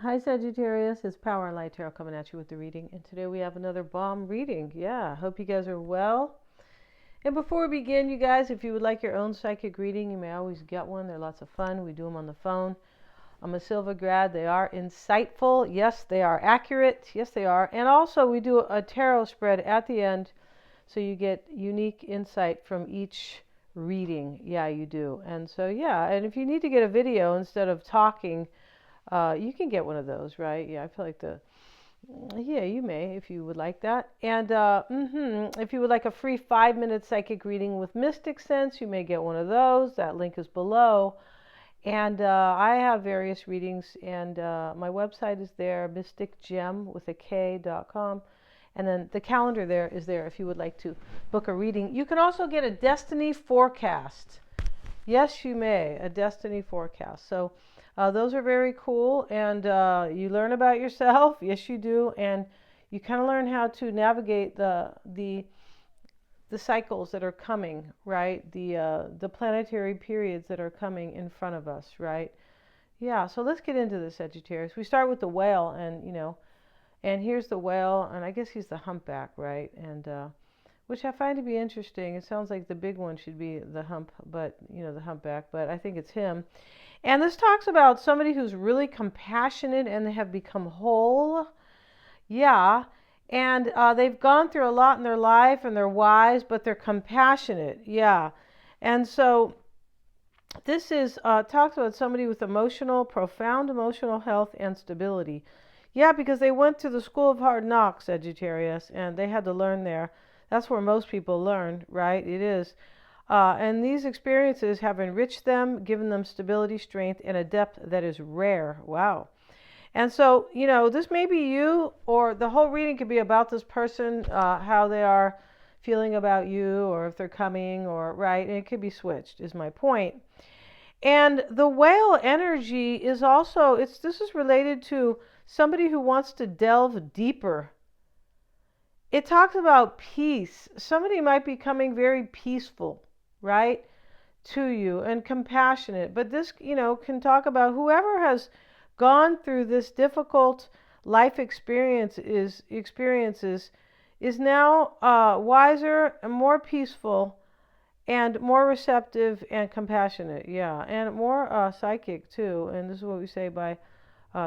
Hi Sagittarius, it's Power and Light Tarot coming at you with the reading, and today we have another bomb reading. Yeah, hope you guys are well. And before we begin, you guys, if you would like your own psychic reading, you may always get one. They're lots of fun. We do them on the phone. I'm a Silva grad. They are insightful. Yes, they are accurate. Yes, they are. And also, we do a tarot spread at the end, so you get unique insight from each reading. Yeah, you do. And so, yeah, and if you need to get a video instead of talking, you can get one of those, right? Yeah, I feel like yeah, you may if you would like that. And if you would like a free 5-minute psychic reading with Mystic Sense, you may get one of those. That link is below. And I have various readings, and my website is there, mysticgem with a K.com. And then the calendar there is there if you would like to book a reading. You can also get a destiny forecast. Yes, you may, a destiny forecast. So those are very cool, and you learn about yourself. Yes, you do, and you kind of learn how to navigate the cycles that are coming, right? The planetary periods that are coming in front of us, right? Yeah. So let's get into the Sagittarius. We start with the whale, and here's the whale, and I guess he's the humpback, right? And which I find to be interesting. It sounds like the big one should be the the humpback, but I think it's him. And this talks about somebody who's really compassionate and they have become whole. Yeah. And they've gone through a lot in their life and they're wise, but they're compassionate. Yeah. And so this is talks about somebody with profound emotional health and stability. Yeah, because they went to the school of hard knocks, Sagittarius, and they had to learn there. That's where most people learn, right? It is. And these experiences have enriched them, given them stability, strength, and a depth that is rare. Wow. And so, this may be you, or the whole reading could be about this person, how they are feeling about you, or if they're coming, or right. And it could be switched, is my point. And the whale energy is also, this is related to somebody who wants to delve deeper. It talks about peace. Somebody might be coming very peaceful, right, to you, and compassionate. But this, can talk about whoever has gone through this difficult life experiences is now wiser and more peaceful and more receptive and compassionate. Yeah, and more psychic too. And this is what we say by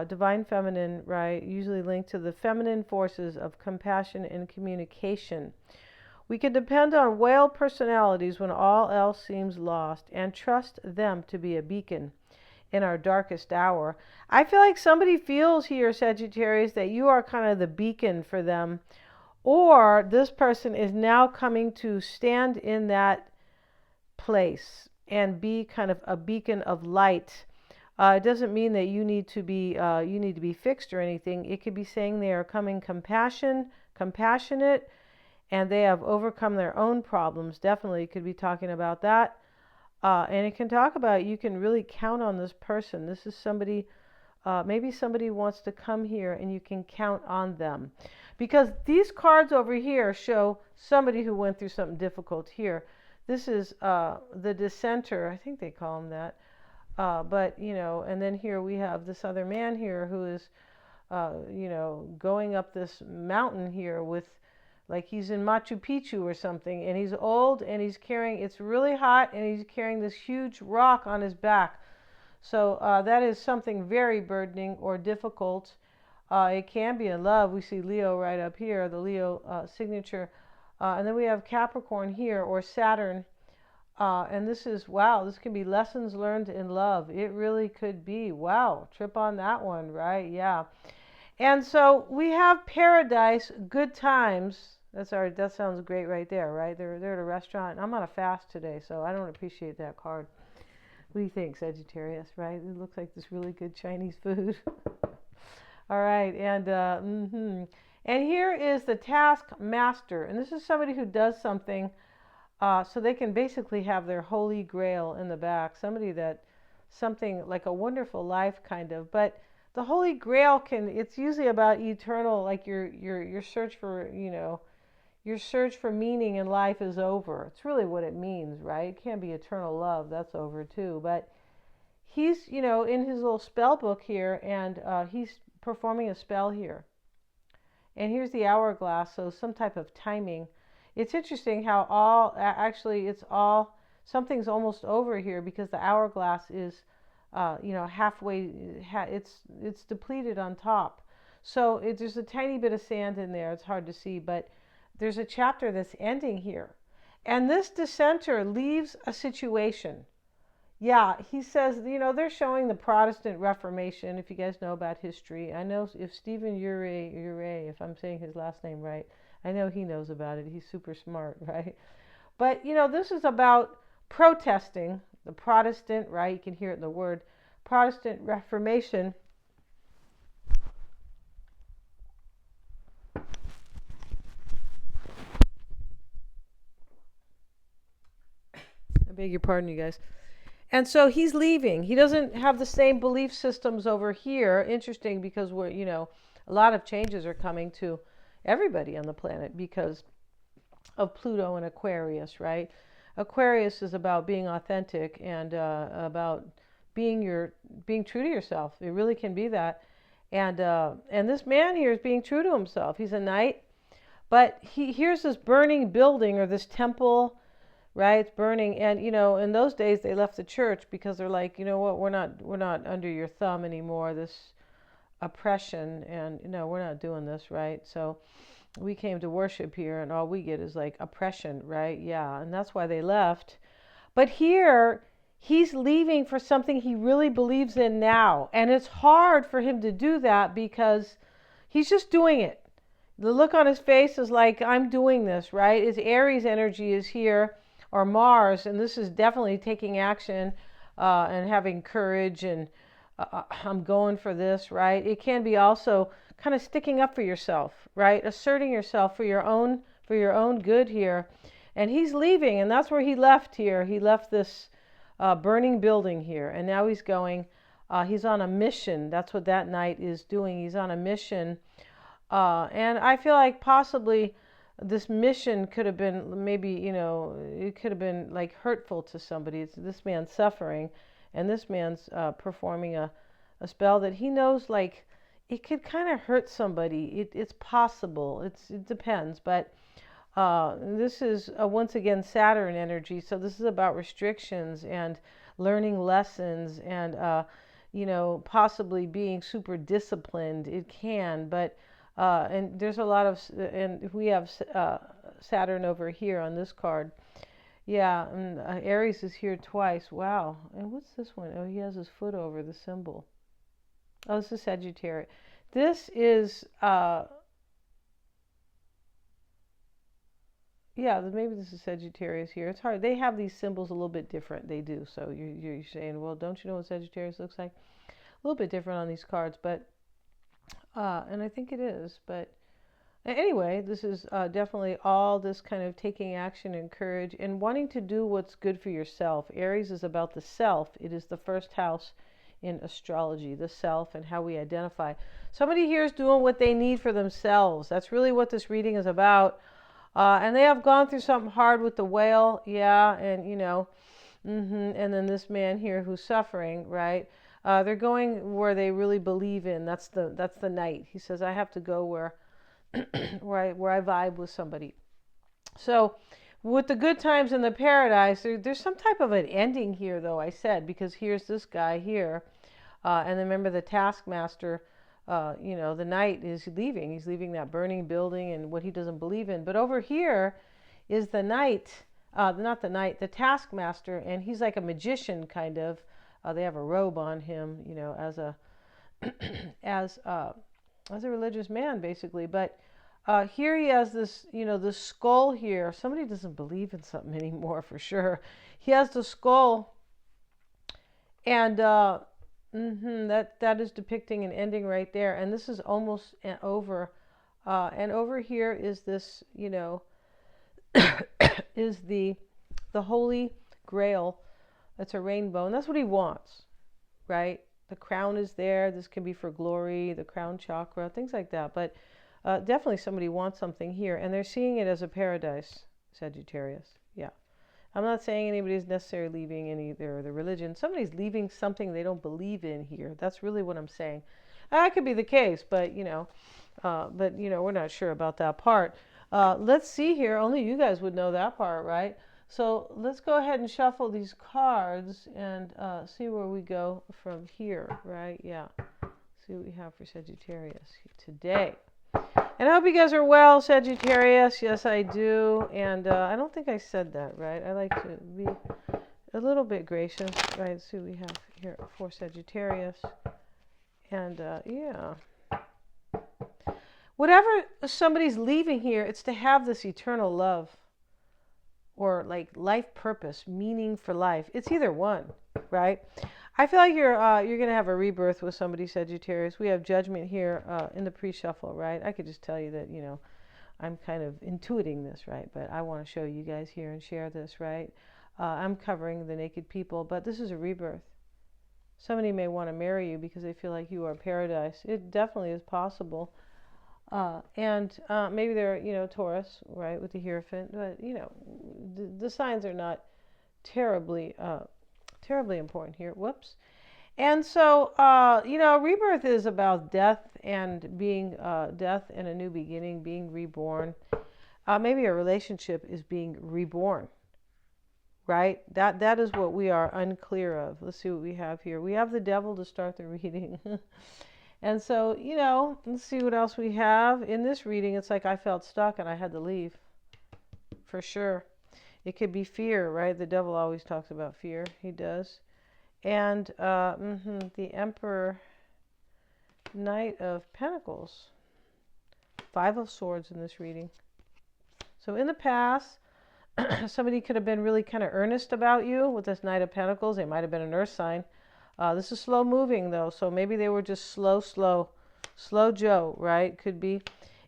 divine feminine, right? Usually linked to the feminine forces of compassion and communication. We can depend on whale personalities when all else seems lost and trust them to be a beacon in our darkest hour. I feel like somebody feels here, Sagittarius, that you are kind of the beacon for them, or this person is now coming to stand in that place and be kind of a beacon of light. It doesn't mean that you need to be fixed or anything. It could be saying they are coming compassionate, and they have overcome their own problems. Definitely could be talking about that. And it can talk about you can really count on this person. This is somebody, maybe somebody wants to come here and you can count on them. Because these cards over here show somebody who went through something difficult here. This is the dissenter, I think they call him that. But, and then here we have this other man here who is, going up this mountain here with, like he's in Machu Picchu or something, and he's old and it's really hot, and he's carrying this huge rock on his back. So that is something very burdening or difficult. It can be in love. We see Leo right up here, the Leo signature. And then we have Capricorn here, or Saturn. And this is, wow, this can be lessons learned in love. It really could be. Wow, trip on that one, right? Yeah. And so we have paradise, good times. That sounds great right there, right? They're at a restaurant. I'm on a fast today, so I don't appreciate that card. What do you think, Sagittarius, right? It looks like this really good Chinese food. All right, and here is the taskmaster. And this is somebody who does something so they can basically have their holy grail in the back. Something like a wonderful life kind of. But the holy grail it's usually about eternal, like your search for, your search for meaning in life is over. It's really what it means, right? It can't be eternal love. That's over too. But he's, in his little spell book here, and he's performing a spell here. And here's the hourglass, so some type of timing. It's interesting how something's almost over here because the hourglass is, halfway. It's depleted on top. So there's a tiny bit of sand in there. It's hard to see, but there's a chapter that's ending here. And this dissenter leaves a situation. Yeah, he says, they're showing the Protestant Reformation, if you guys know about history. I know if Stephen Ure, if I'm saying his last name right, I know he knows about it. He's super smart, right? But, this is about protesting the Protestant, right? You can hear it in the word, Protestant Reformation. I beg your pardon, you guys. And so he's leaving. He doesn't have the same belief systems over here. Interesting, because a lot of changes are coming to everybody on the planet because of Pluto and Aquarius, right? Aquarius is about being authentic and about being true to yourself. It really can be that. And this man here is being true to himself. He's a knight, but here's this burning building or this temple. Right, it's burning, and in those days they left the church because they're like, what, we're not under your thumb anymore. This oppression, and we're not doing this, right? So we came to worship here, and all we get is like oppression, right? Yeah, and that's why they left. But here he's leaving for something he really believes in now, and it's hard for him to do that because he's just doing it. The look on his face is like, I'm doing this, right? His Aries energy is here. Or Mars, and this is definitely taking action and having courage, and I'm going for this, right? It can be also kind of sticking up for yourself, right? Asserting yourself for your own good here. And he's leaving, and that's where he left here. He left this burning building here, and now he's going. He's on a mission. That's what that knight is doing. He's on a mission, and I feel like possibly this mission could have been maybe, it could have been like hurtful to somebody. It's this man's suffering, and this man's performing a spell that he knows, like, it could kind of hurt somebody. It's possible. It depends. But this is, once again, Saturn energy. So this is about restrictions and learning lessons and, possibly being super disciplined. It can, but and there's a lot of, and we have Saturn over here on this card. Yeah, and Aries is here twice. Wow. And what's this one? Oh, he has his foot over the symbol. Oh, this is Sagittarius. This is, maybe this is Sagittarius here. It's hard. They have these symbols a little bit different. They do. So you're saying, well, don't you know what Sagittarius looks like? A little bit different on these cards, but and I think it is, but anyway, this is definitely all this kind of taking action and courage and wanting to do what's good for yourself. Aries is about the self. It is the first house in astrology, the self and how we identify. Somebody here is doing what they need for themselves. That's really what this reading is about. And they have gone through something hard with the whale, and and then this man here who's suffering, right? They're going where they really believe in. That's the knight. He says, I have to go where where I vibe with somebody. So with the good times in the paradise, there's some type of an ending here, though, I said, because here's this guy here. And remember the taskmaster, the knight is leaving. He's leaving that burning building and what he doesn't believe in. But over here is the knight, not the knight, the taskmaster, and he's like a magician, kind of. They have a robe on him, as a as a religious man, basically. But here he has this, the skull here. Somebody doesn't believe in something anymore, for sure. He has the skull, and that is depicting an ending right there. And this is almost over. And over here is this, is the Holy Grail. It's a rainbow, and that's what he wants, right? The crown is there. This can be for glory, the crown chakra, things like that. But definitely somebody wants something here, and they're seeing it as a paradise, Sagittarius. Yeah. I'm not saying anybody's necessarily leaving any their religion. Somebody's leaving something they don't believe in here. That's really what I'm saying. That could be the case, but we're not sure about that part. Let's see here. Only you guys would know that part, right? So let's go ahead and shuffle these cards and see where we go from here, right? Yeah. See what we have for Sagittarius today. And I hope you guys are well, Sagittarius. Yes, I do. And I don't think I said that, right? I like to be a little bit gracious, right? Let's see what we have here for Sagittarius. And yeah. Whatever somebody's leaving here, it's to have this eternal love or like life purpose, meaning for life. It's either one, right? I feel like you're going to have a rebirth with somebody, Sagittarius. We have Judgment here in the pre-shuffle, right? I could just tell you that, I'm kind of intuiting this, right? But I want to show you guys here and share this, right? I'm covering the naked people, but this is a rebirth. Somebody may want to marry you because they feel like you are paradise. It definitely is possible. And maybe they're, Taurus, right, with the Hierophant. But, the signs are not terribly important here. Whoops. And so, rebirth is about death and being death and a new beginning, being reborn. Maybe a relationship is being reborn, right? That is what we are unclear of. Let's see what we have here. We have the Devil to start the reading. And so, let's see what else we have. In this reading, it's like I felt stuck and I had to leave, for sure. It could be fear, right? The Devil always talks about fear. He does. And the Emperor, Knight of Pentacles, Five of Swords in this reading. So in the past, somebody could have been really kind of earnest about you with this Knight of Pentacles. They might have been an earth sign. This is slow moving, though, so maybe they were just slow Joe, right? Could be.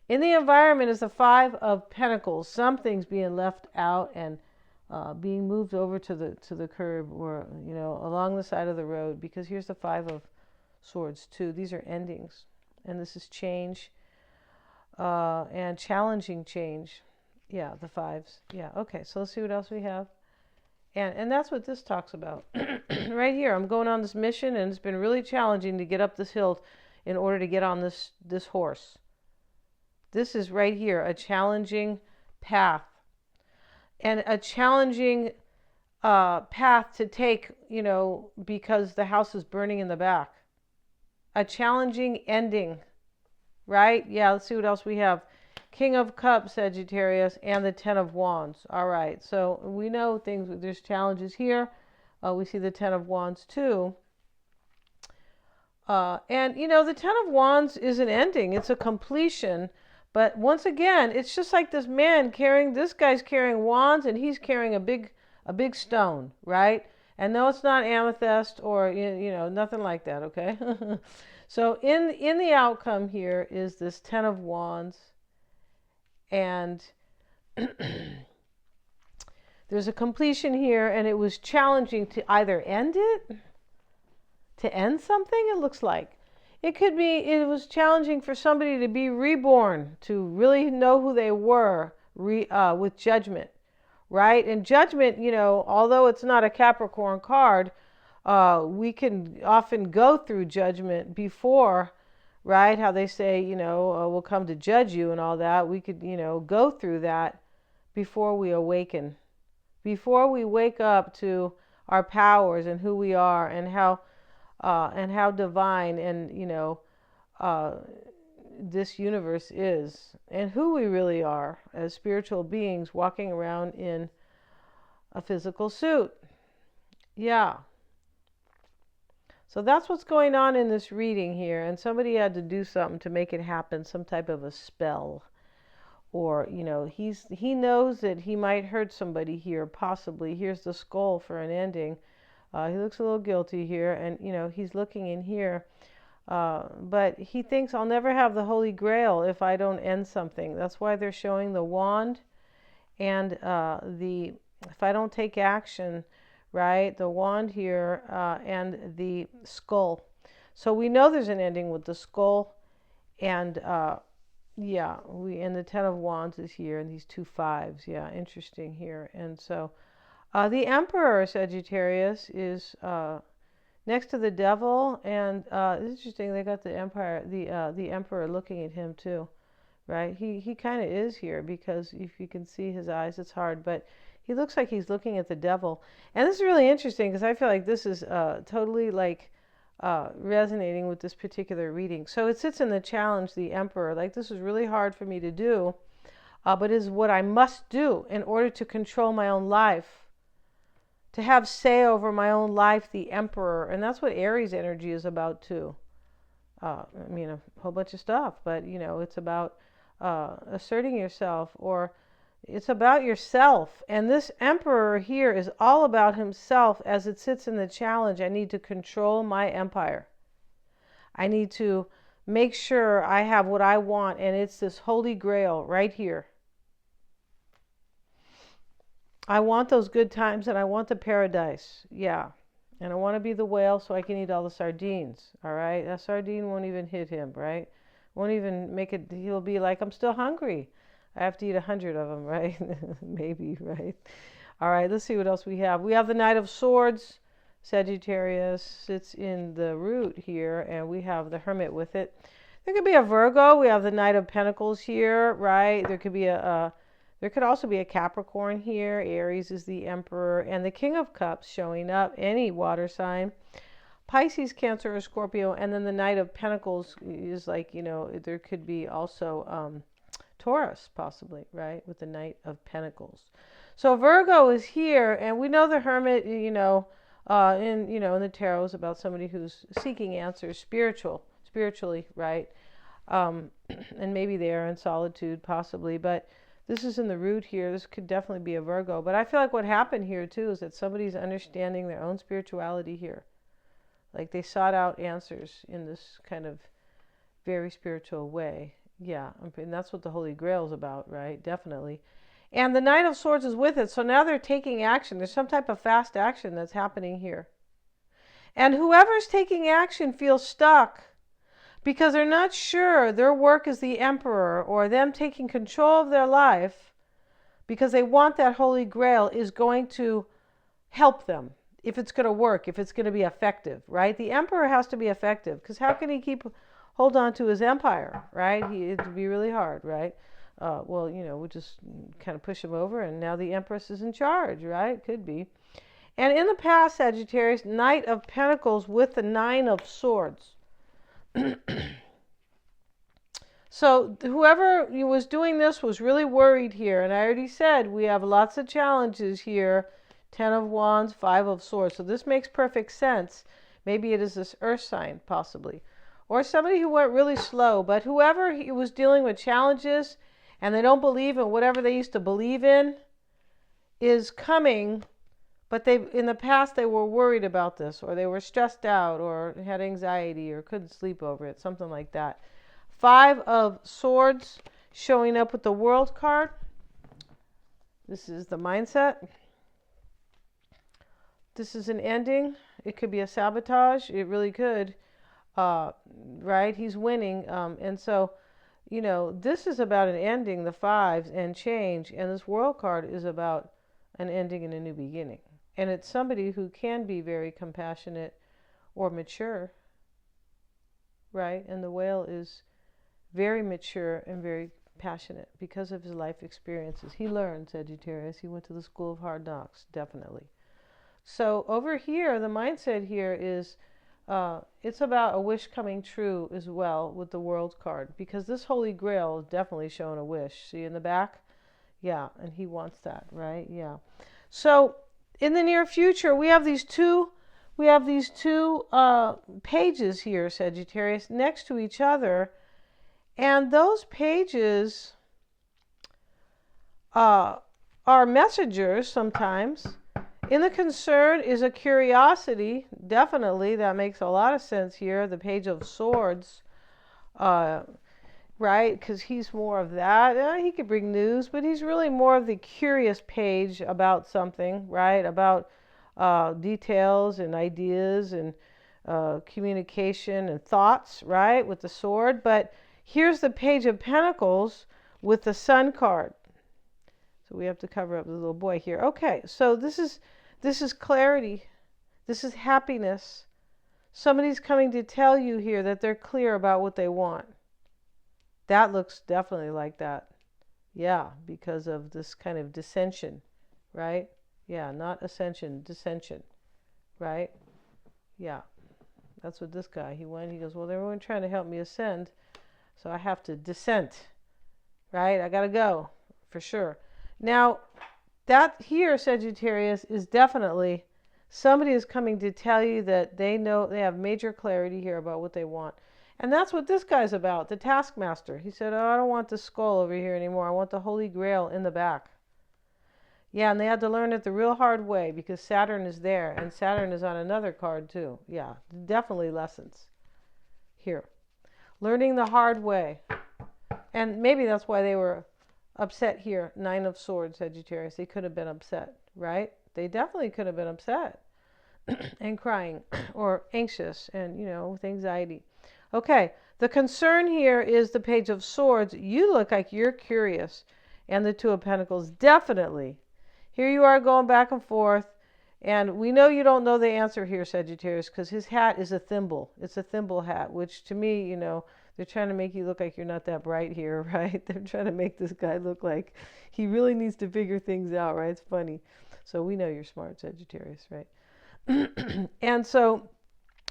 In the environment is the Five of Pentacles. Something's being left out and being moved over to the curb or, along the side of the road, because here's the Five of Swords, too. These are endings, and this is change and challenging change. Yeah, the fives. Yeah, okay, so let's see what else we have. And that's what this talks about. Right here, I'm going on this mission, and it's been really challenging to get up this hill in order to get on this horse. This is right here, a challenging path. And a challenging path to take, because the house is burning in the back. A challenging ending, right? Yeah, let's see what else we have. King of Cups, Sagittarius, and the Ten of Wands. All right, so we know things, there's challenges here. We see the Ten of Wands too. And, the Ten of Wands is an ending. It's a completion. But once again, it's just like this man this guy's carrying wands, and he's carrying a big stone, right? And no, it's not amethyst or, nothing like that, okay? So in the outcome here is this Ten of Wands. And there's a completion here, and it was challenging to either end something, it looks like. It could be, it was challenging for somebody to be reborn, to really know who they were with Judgment, right? And Judgment, although it's not a Capricorn card, we can often go through Judgment before, right? How they say, we'll come to judge you and all that. We could, go through that before we awaken, before we wake up to our powers and who we are and how divine and, this universe is and who we really are as spiritual beings walking around in a physical suit. Yeah. So that's what's going on in this reading here. And somebody had to do something to make it happen, some type of a spell. Or, he knows that he might hurt somebody here, possibly. Here's the skull for an ending. He looks a little guilty here. And, he's looking in here. But he thinks, I'll never have the Holy Grail if I don't end something. That's why they're showing the wand and if I don't take action, right? The wand here and the skull. So we know there's an ending with the skull, and and the Ten of Wands is here, and these two fives. Yeah, interesting here. And so the Emperor, Sagittarius, is next to the devil, and it's interesting. They got the the emperor looking at him too, right? He kind of is here because if you can see his eyes, it's hard, but he looks like he's looking at the devil. And this is really interesting because I feel like this is totally like resonating with this particular reading. So it sits in the challenge, the emperor. Like, this is really hard for me to do, but is what I must do in order to control my own life, to have say over my own life, the emperor. And that's what Aries energy is about too. I mean, a whole bunch of stuff, but it's about asserting yourself, or it's about yourself. And this emperor here is all about himself as it sits in the challenge. I need to control my empire. I need to make sure I have what I want, and it's this holy grail right here. I want those good times, and I want the paradise. Yeah. And I want to be the whale so I can eat all the sardines. All right? That sardine won't even hit him, right? Won't even make it. He'll be like, I'm still hungry. I have to eat 100 of them, right? Maybe, right? All right, let's see what else we have. We have the Knight of Swords. Sagittarius sits in the root here, and we have the Hermit with it. There could be a Virgo. We have the Knight of Pentacles here, right? There could be there could also be a Capricorn here. Aries is the Emperor, and the King of Cups showing up. Any water sign. Pisces, Cancer, or Scorpio, and then the Knight of Pentacles is like, there could be also Taurus, possibly, right, with the Knight of Pentacles. So Virgo is here, and we know the Hermit, in the tarot is about somebody who's seeking answers, spiritually, right, and maybe they are in solitude, possibly, but this is in the root here. This could definitely be a Virgo, but I feel like what happened here too is that somebody's understanding their own spirituality here. Like, they sought out answers in this kind of very spiritual way. Yeah, and that's what the Holy Grail is about, right? Definitely. And the Knight of Swords is with it. So now they're taking action. There's some type of fast action that's happening here. And whoever's taking action feels stuck because they're not sure their work as the Emperor, or them taking control of their life because they want that Holy Grail, is going to help them. If it's going to work, if it's going to be effective, right? The Emperor has to be effective, because how can he hold on to his empire, right? It'd be really hard, right? We'll just kind of push him over, and now the Empress is in charge, right? Could be. And in the past, Sagittarius, Knight of Pentacles with the Nine of Swords. So whoever was doing this was really worried here. And I already said we have lots of challenges here. 10 of Wands, 5 of Swords. So this makes perfect sense. Maybe it is this earth sign, possibly. Or somebody who went really slow. But whoever was dealing with challenges and they don't believe in whatever they used to believe in is coming. But in the past, they were worried about this, or they were stressed out, or had anxiety, or couldn't sleep over it, something like that. 5 of Swords showing up with the World card. This is the mindset. This is an ending. It could be a sabotage. It really could. Right? He's winning. And so, this is about an ending, the 5s, and change. And this World card is about an ending and a new beginning. And it's somebody who can be very compassionate or mature. Right? And the Whale is very mature and very passionate because of his life experiences. He learned, Sagittarius. He went to the school of hard knocks, definitely. So over here, the mindset here is it's about a wish coming true as well with the World card, because this Holy Grail is definitely showing a wish. See in the back? Yeah, and he wants that, right? Yeah. So in the near future, we have these two pages here, Sagittarius, next to each other. And those pages are messengers sometimes. In the concern is a curiosity. Definitely, that makes a lot of sense here. The Page of Swords, right? Because he's more of that. He could bring news, but he's really more of the curious page about something, right? About details and ideas and communication and thoughts, right? With the sword. But here's the Page of Pentacles with the Sun card. So we have to cover up the little boy here. Okay, so this is clarity. This is happiness. somebody's coming to tell you here that they're clear about what they want. That looks definitely like that. Yeah, because of this kind of dissension, right? Yeah, not ascension, dissension, right? Yeah, that's what this guy, he goes, well, everyone trying to help me ascend, so I have to dissent, right? I got to go, for sure. Now, that here, Sagittarius, is definitely somebody is coming to tell you that they know, they have major clarity here about what they want. And that's what this guy's about, the taskmaster. He said, oh, I don't want the skull over here anymore. I want the Holy Grail in the back. Yeah, and they had to learn it the real hard way because Saturn is there. And Saturn is on another card too. Yeah, definitely lessons here. Learning the hard way. And maybe that's why they were upset here. 9 of Swords, Sagittarius. They could have been upset, right? They definitely could have been upset and crying or anxious and, with anxiety. Okay, the concern here is the Page of Swords. You look like you're curious. And the Two of Pentacles, definitely. Here you are going back and forth. And we know you don't know the answer here, Sagittarius, because his hat is a thimble. It's a thimble hat, which to me, they're trying to make you look like you're not that bright here, right? They're trying to make this guy look like he really needs to figure things out, right? It's funny. So we know you're smart, Sagittarius, right? And so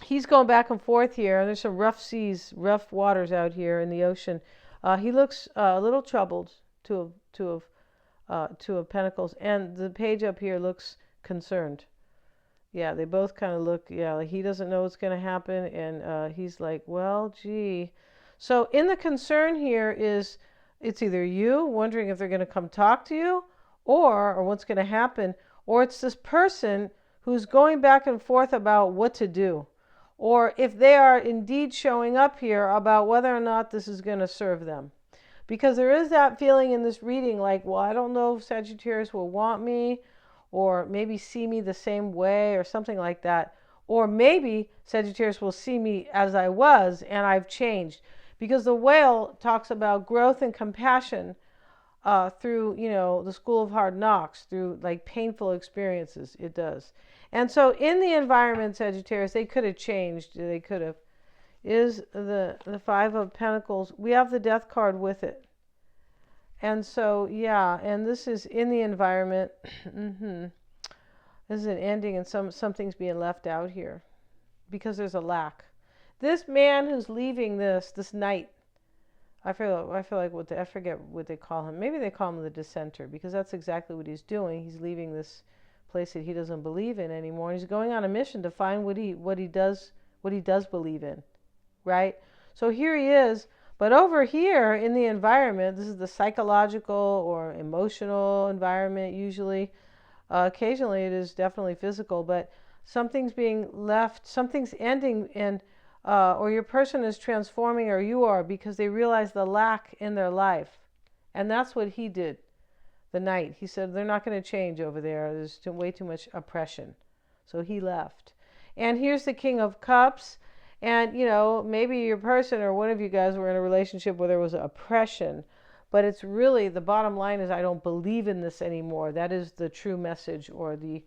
he's going back and forth here, and there's some rough seas, rough waters out here in the ocean. He looks a little troubled, two of Pentacles, and the page up here looks concerned. Yeah, they both kind of look, like he doesn't know what's going to happen, and he's like, well, gee. So in the concern here is, it's either you wondering if they're going to come talk to you, or what's going to happen, or it's this person who's going back and forth about what to do. Or if they are indeed showing up here about whether or not this is going to serve them. Because there is that feeling in this reading like, well, I don't know if Sagittarius will want me, or maybe see me the same way, or something like that. Or maybe Sagittarius will see me as I was and I've changed. Because the Whale talks about growth and compassion through, the school of hard knocks, through like painful experiences. It does. And so in the environment, Sagittarius, they could have changed. They could have. Is the Five of Pentacles. We have the Death card with it. And so, yeah, and this is in the environment. This is an ending, and something's being left out here because there's a lack. This man who's leaving this knight, I feel like I forget what they call him. Maybe they call him the dissenter, because that's exactly what he's doing. He's leaving this place that he doesn't believe in anymore. And he's going on a mission to find what he does believe in, right? So here he is. But over here in the environment, this is the psychological or emotional environment usually. Occasionally it is definitely physical, but something's being left, something's ending, and or your person is transforming, or you are, because they realize the lack in their life. And that's what he did, the knight. He said, they're not going to change over there. There's way too much oppression. So he left. And here's the King of Cups. And, maybe your person or one of you guys were in a relationship where there was oppression. But it's really, the bottom line is, I don't believe in this anymore. That is the true message, or the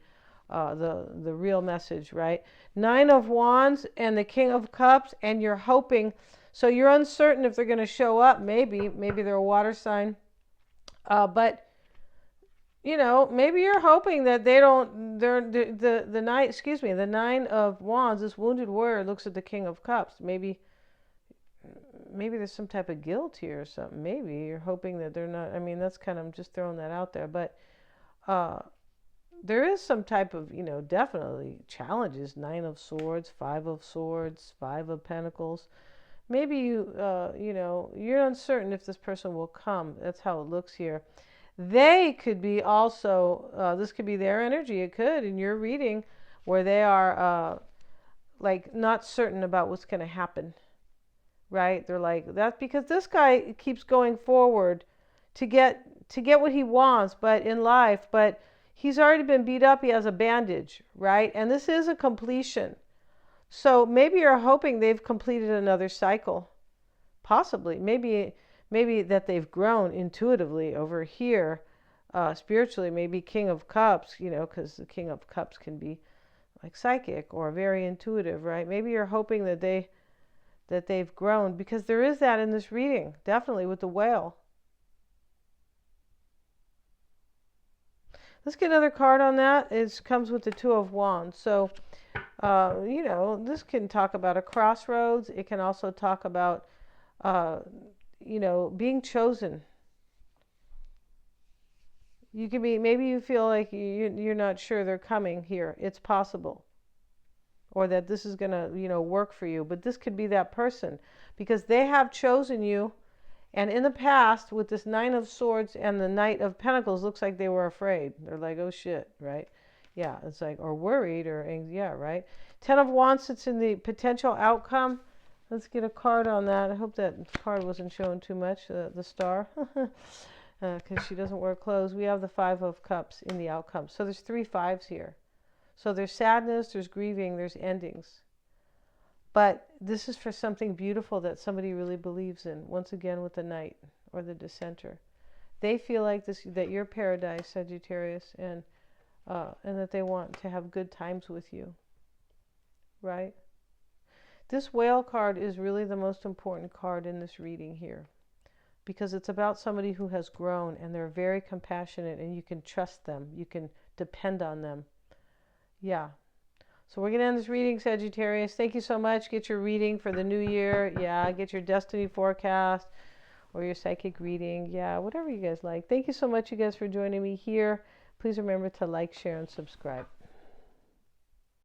real message, right? 9 of Wands and the King of Cups, and you're hoping. So you're uncertain if they're going to show up. Maybe they're a water sign. But maybe you're hoping that they don't, the 9 of Wands, this wounded warrior looks at the King of Cups. Maybe there's some type of guilt here or something. Maybe you're hoping that they're not, that's kind of, I'm just throwing that out there. But there is some type of, definitely challenges. 9 of Swords, 5 of Swords, 5 of Pentacles. Maybe you're uncertain if this person will come. That's how it looks here. They could be also, this could be their energy. It could, in your reading, where they are like not certain about what's going to happen, right? They're like, that's because this guy keeps going forward to get what he wants, but in life, but he's already been beat up. He has a bandage, right? And this is a completion. So maybe you're hoping they've completed another cycle, possibly. Maybe that they've grown intuitively over here, spiritually. Maybe King of Cups, because the King of Cups can be like psychic or very intuitive, right? Maybe you're hoping that they've grown, because there is that in this reading, definitely with the whale. Let's get another card on that. It comes with the Two of Wands. So, you know, this can talk about a crossroads. It can also talk about, you know, being chosen. You can be, maybe you feel like you're not sure they're coming here. It's possible. Or that this is going to, you know, work for you. But this could be that person, because they have chosen you. And in the past, with this Nine of Swords and the Knight of Pentacles, looks like they were afraid. They're like, oh shit, right? Yeah, it's like, or worried, or, yeah, right? Ten of Wands sits in the potential outcome. Let's get a card on that. I hope that card wasn't showing too much, the star, because she doesn't wear clothes. We have the Five of Cups in the outcome. So there's 3 5s here. So there's sadness, there's grieving, there's endings. But this is for something beautiful that somebody really believes in. Once again, with the Knight or the Dissenter, they feel like this, that you're paradise, Sagittarius, and that they want to have good times with you, right? This Whale card is really the most important card in this reading here, because it's about somebody who has grown and they're very compassionate, and you can trust them, you can depend on them. Yeah. So we're going to end this reading, Sagittarius. Thank you so much. Get your reading for the new year. Yeah, get your destiny forecast or your psychic reading. Yeah, whatever you guys like. Thank you so much, you guys, for joining me here. Please remember to like, share, and subscribe.